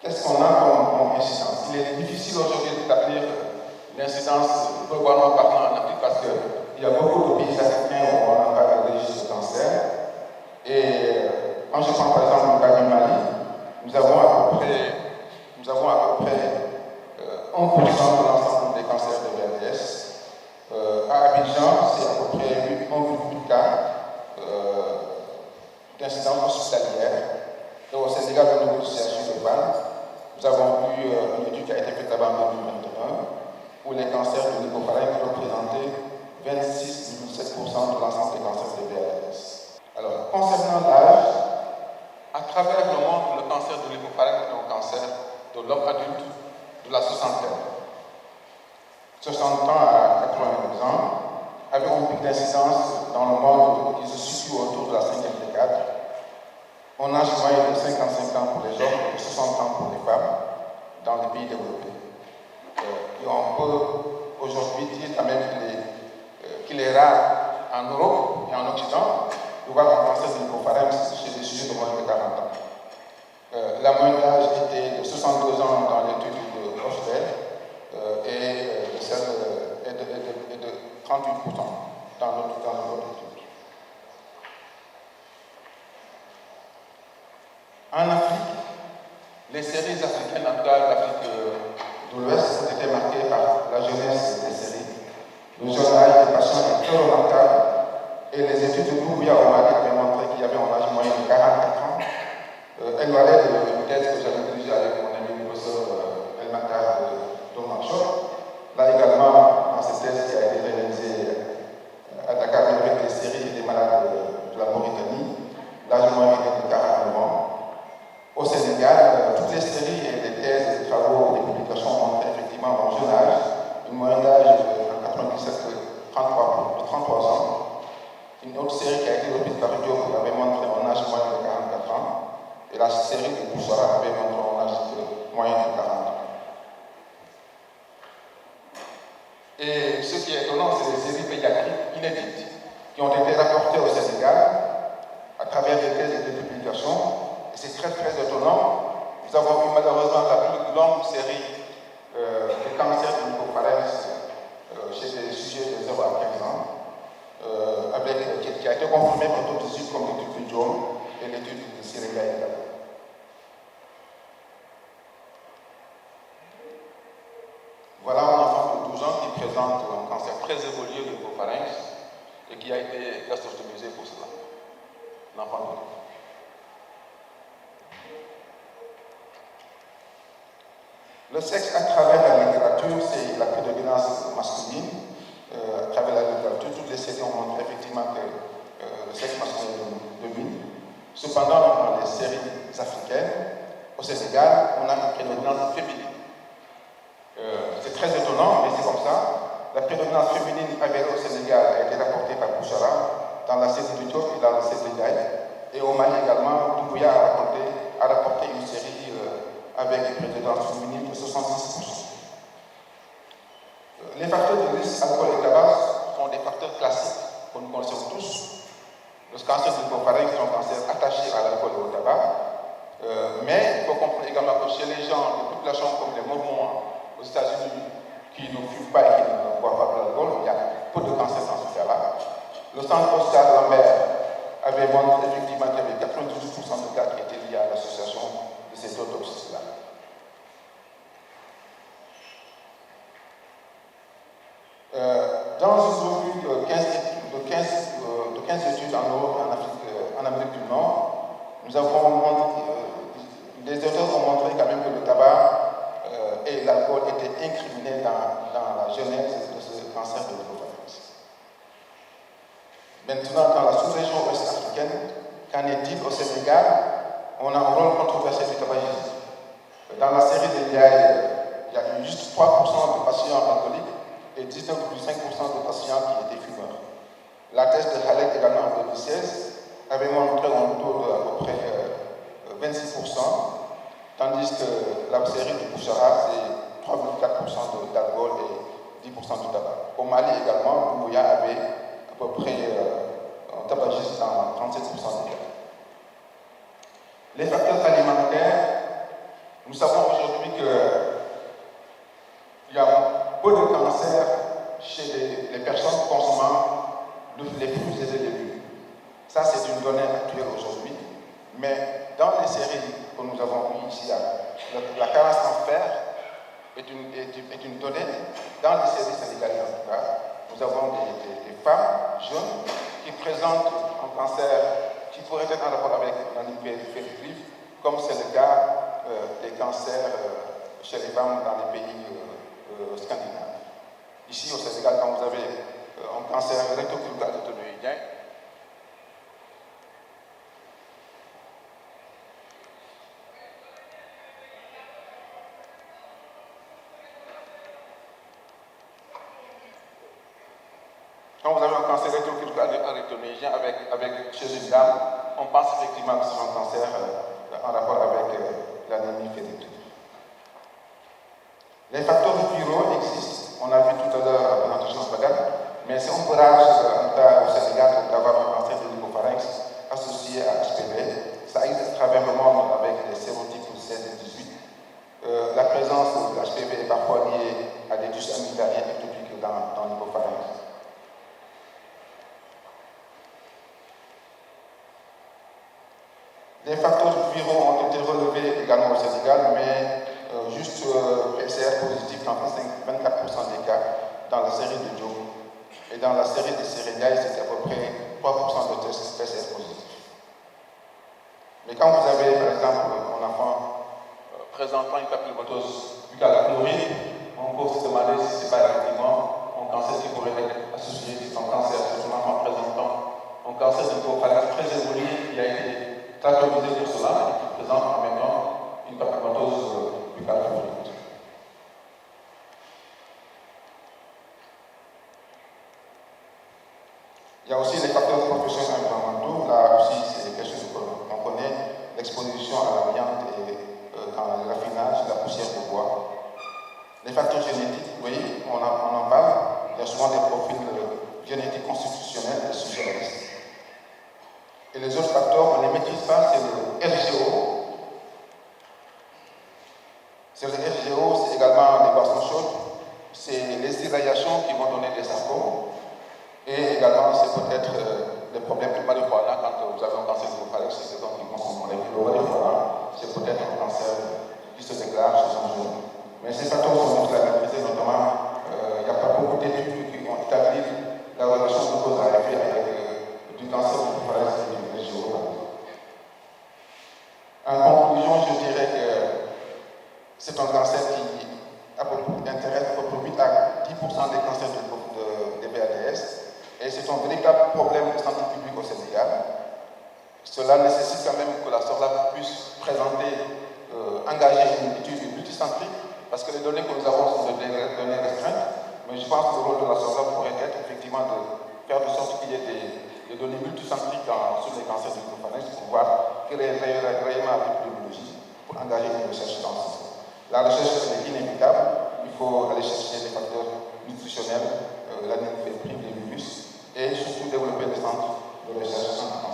qu'est-ce qu'on a comme incidence? Il est difficile aujourd'hui d'établir l'incidence globalement parlant en Afrique parce qu'il y a beaucoup de pays africains où on n'a pas de registre de cancer. Et quand je prends par exemple le cas du Mali, nous avons à peu près 1% de l'ensemble des cancers de VRDS. À Abidjan, c'est à peu près 1,8 cas d'incidence hospitalière. Et au Sénégal, au niveau du CHU de Bâle, nous avons eu une étude qui a été faite là-bas en 2021 où les cancers de l'hypopharynx représentaient 26,7% de l'ensemble des cancers de VRDS. Alors, concernant l'âge, à travers le monde, le cancer de l'hypopharynx est un cancer de l'homme adulte de la soixantaine. 60 ans à 92 ans, avec un pic d'incidence dans le monde qui se situe autour de la 5e décade. On a moyen de 55 ans pour les hommes et de 60 ans pour les femmes dans les pays développés. Et on peut aujourd'hui dire quand même qu'il est rare en Europe et en Occident de voir un cancer de l'hypopharynx chez des sujets de moins de 40 ans. La moyenne d'âge était de 62 ans dans l'étude de Rochefort et de 38% dans l'autre étude. En Afrique, les séries africaines, en tout cas l'Afrique de l'Ouest, ont été marquées par la jeunesse des séries. Le jeune âge des patients est très remarquable et les études de Doumbouya au Mali avaient montré qu'il y avait un âge moyen de 44 ans. Elle valait une thèse que j'avais dirigée avec mon ami le professeur El Makar de Domanchot. Là également, dans cette thèse qui a été réalisée à Dakar avec les séries et les malades de la Mauritanie, l'âge moyen est de 49 ans. Au Sénégal, toutes les séries et les thèses, les travaux et les publications montrent effectivement un jeune âge, une moyenne d'âge en 97 de 33 ans. Une autre série qui a été reprise par Diop avait montré un âge moyen de 44 ans. Et la série de Boussara avait montré un âge moyen de 40 ans. Et ce qui est étonnant, c'est les séries pédiatriques inédites qui ont été rapportées au Sénégal à travers des thèses et des publications. Et c'est très très étonnant. Nous avons eu malheureusement la plus longue série de cancers de l'hypopharynx chez des sujets de 0 à 15 ans, qui a été confirmée par d'autres études comme l'étude de John et l'étude de Séréga également. Voilà un enfant de 12 ans qui présente un cancer très évolué de l'hypopharynx et qui a été gastrostomisé pour cela. L'enfant de 12 ans. Le sexe à travers la littérature, c'est la prédominance masculine. À travers la littérature, toutes les séries ont montré effectivement que le sexe masculin domine. Cependant, dans les séries africaines, au Sénégal, on a une prédominance féminine. C'est très étonnant, mais c'est comme ça. La prédominance féminine avérée au Sénégal a été rapportée par Bouchara dans la série du Diop et dans la série de Gaï. Et au Mali également, Doumbouya a rapporté une série avec une prédominance féminine de 66%. Les facteurs de risque, alcool et tabac, sont des facteurs classiques que nous connaissons tous. Le cancer de l'hypopharynx est un cancer attaché à l'alcool et au tabac. Mais il faut comprendre également que chez les gens, les populations comme les Mormons aux États-Unis, qui ne fument pas et qui ne boivent pas de l'alcool, il y a peu de cancer dans ce cas-là. Le centre Oscar Lambert avait montré effectivement qu'il y avait 98% de cas qui étaient liés à l'association de ces deux toxines-là. Dans une revue de 15 études en Europe et en Amérique du Nord, nous avons montré, les auteurs ont montré quand même que le tabac et l'alcool étaient incriminés dans la genèse de ce cancer de l'hypopharynx. Maintenant, dans la sous-région ouest africaine, qu'en est-il au Sénégal? On a un rôle controversé du tabagisme. Dans la série des Ndiaye, il y a eu juste 3% de patients alcooliques et 19,5% de patients qui étaient fumeurs. La thèse de Halek également en 2016 avait montré un taux de à peu près 26%, tandis que la série de Bouchara, c'est 3,4% d'alcool et 10% de tabac. Au Mali également, Doumbouya avait à peu près un tabagisme dans 37% des cas. Les facteurs alimentaires, nous Nous savons aujourd'hui qu'il y a peu de cancers chez les personnes consommant les fruits et les légumes. Ça, c'est une donnée actuelle aujourd'hui. Mais dans les séries que nous avons eues ici, la carence en fer est une donnée dans les séries sénégalaises en tout cas. Nous avons des femmes jeunes qui présentent un cancer qui pourrait être en rapport avec l'anémie ferritive, comme c'est le cas des cancers chez les femmes dans les pays scandinaves. Ici au Sénégal, quand vous avez un cancer rectocurviculaire, quand vous avez un cancer rectocurviculaire chez une dame, on pense effectivement que c'est un cancer en rapport avec l'anémie ferritique. Les facteurs viraux existent, on a vu tout à l'heure la présentation de Bagat, mais c'est un peu rare, en tout cas au Sénégal, d'avoir un cancer de l'hypopharynx associé à HPV. Ça existe à travers le monde avec les sérotypes 16 et 18. La présence de HPV est parfois liée à des tissus amygdaliens ectopiques dans l'hypopharynx. Les facteurs viraux ont été relevés également au Sénégal, mais juste PCR positif dans 24% des cas dans la série de Joe. Et dans la série de Sérégaï, c'était à peu près 3% de tests PCR positifs. Mais quand vous avez, par exemple, un enfant présentant une papillomatose buccale chloride, on peut se demander si ce n'est pas effectivement un cancer qui pourrait être associé à son cancer. C'est un enfant présentant un cancer de l'hypopharynx très évolué qui a été traduisé pour cela et qui présente en même temps une papillomatose buccale chloride. Il y a aussi les facteurs professionnels environnementaux. Là aussi, c'est quelque chose qu'on connaît, l'exposition à l'amiante et dans le raffinage, la poussière de bois. Les facteurs génétiques, oui, on en parle. Il y a souvent des profils génétiques constitutionnels et suggéristes. Et les autres facteurs, on ne les maîtrise pas, c'est le RGO. C'est le RGO, c'est également des boissons chaudes, c'est les irradiations qui vont donner des sarcomes. Et également, c'est peut-être des problèmes de marijuana. Quand vous avez un cancer de l'hypopharynx, c'est donc qui consomment le marijuana, c'est peut-être un cancer qui se déclare chez un jeune. Mais ces facteurs sont difficiles à maîtriser, notamment, il n'y a pas beaucoup d'études qui ont établi la relation de cause à effet avec du cancer de l'hypopharynx et du RGO. En conclusion, je dirais que c'est un cancer qui intéresse à peu près 8 à 10% des cancers des VADS. Et c'est un véritable problème de santé publique au Sénégal. Cela nécessite quand même que la SORLAF puisse présenter, engager une étude multicentrique, parce que les données que nous avons sont des données restreintes. Mais je pense que le rôle de la SORLAF pourrait être effectivement de faire de sorte qu'il y ait des données multicentriques sur les cancers du l'hypopharynx pour voir quelle est réellement l'épidémiologie pour engager une recherche dans ce sens. La recherche est inévitable. Il faut aller chercher des facteurs nutritionnels, l'anémie ferritique, les virus, et surtout développer des centres de recherche en